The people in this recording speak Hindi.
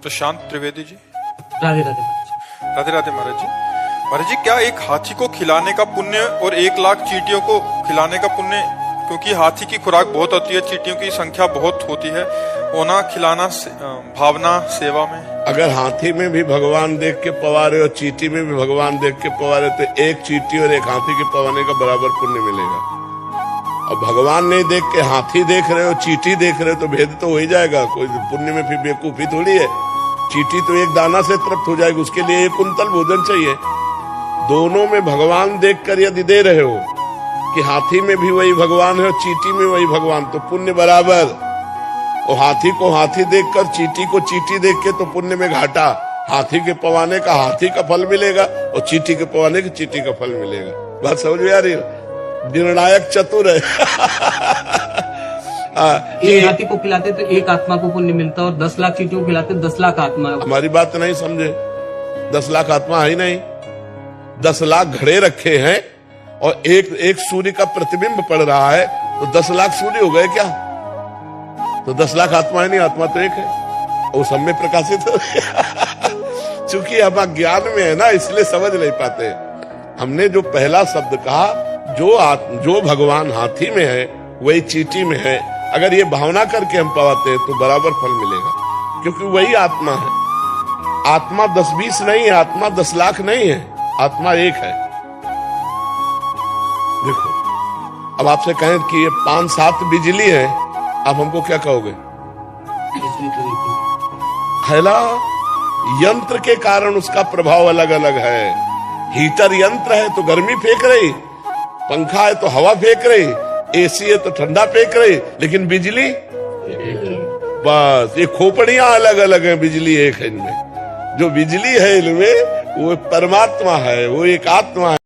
प्रशांत त्रिवेदी जी। राधे राधे महाराज। राधे राधे महाराज जी। महाराज जी, क्या एक हाथी को खिलाने का पुण्य और 1 लाख चींटियों को खिलाने का पुण्य, क्योंकि हाथी की खुराक बहुत होती है, चींटियों की संख्या बहुत होती है, होना खिलाना भावना सेवा में? अगर हाथी में भी भगवान देख के पवारे और चींटी में भी भगवान देख के पवारे तो एक चींटी और एक हाथी के पवाने का बराबर पुण्य मिलेगा। और भगवान नहीं देख के हाथी देख रहे हो, चींटी देख रहे हो तो भेद तो हो ही जाएगा। कोई पुण्य में फिर बेवकूफी थोड़ी है। चींटी तो एक दाना से तृप्त हो जाएगी, उसके लिए 1 कुंतल भोजन चाहिए। दोनों में भगवान देखकर यदि दे रहे हो कि हाथी में भी वही भगवान है और चींटी में वही भगवान, तो पुण्य बराबर। और हाथी को हाथी देखकर चींटी को चींटी देख के तो पुण्य में घाटा। हाथी के पवाने का हाथी का फल मिलेगा और चींटी के पवाने के चींटी का फल मिलेगा। बात समझ में आ रही है? निर्णायक चतुर है। एक हाथी को खिलाते तो 1 आत्मा को पुण्य मिलता और 10 लाख चींटियों को खिलाते 10 लाख आत्मा। हमारी बात नहीं समझे। 10 लाख आत्मा है ही नहीं। 10 लाख घड़े रखे हैं और एक सूर्य का प्रतिबिंब पड़ रहा है, तो 10 लाख सूर्य हो गए क्या? तो 10 लाख आत्मा है नहीं, आत्मा तो एक है, वो सब में प्रकाशित हो। चूंकि हम अज्ञान में है ना, इसलिए समझ नहीं पाते। हमने जो पहला शब्द कहा, जो भगवान हाथी में है वही चींटी में है, अगर ये भावना करके हम पाते हैं तो बराबर फल मिलेगा, क्योंकि वही आत्मा है। आत्मा 10-20 नहीं है, आत्मा 10 लाख नहीं है, आत्मा एक है। देखो, अब आपसे कहें कि ये 5-7 बिजली है, आप हमको क्या कहोगे? खैला यंत्र के कारण उसका प्रभाव अलग अलग है। हीटर यंत्र है तो गर्मी फेंक रही, पंखा है तो हवा फेंक रही, एसी है तो ठंडा फेंक रही, लेकिन बिजली बस। ये खोपड़ियां अलग अलग है, बिजली एक है इनमें। जो बिजली है इनमें वो परमात्मा है, वो एक आत्मा है।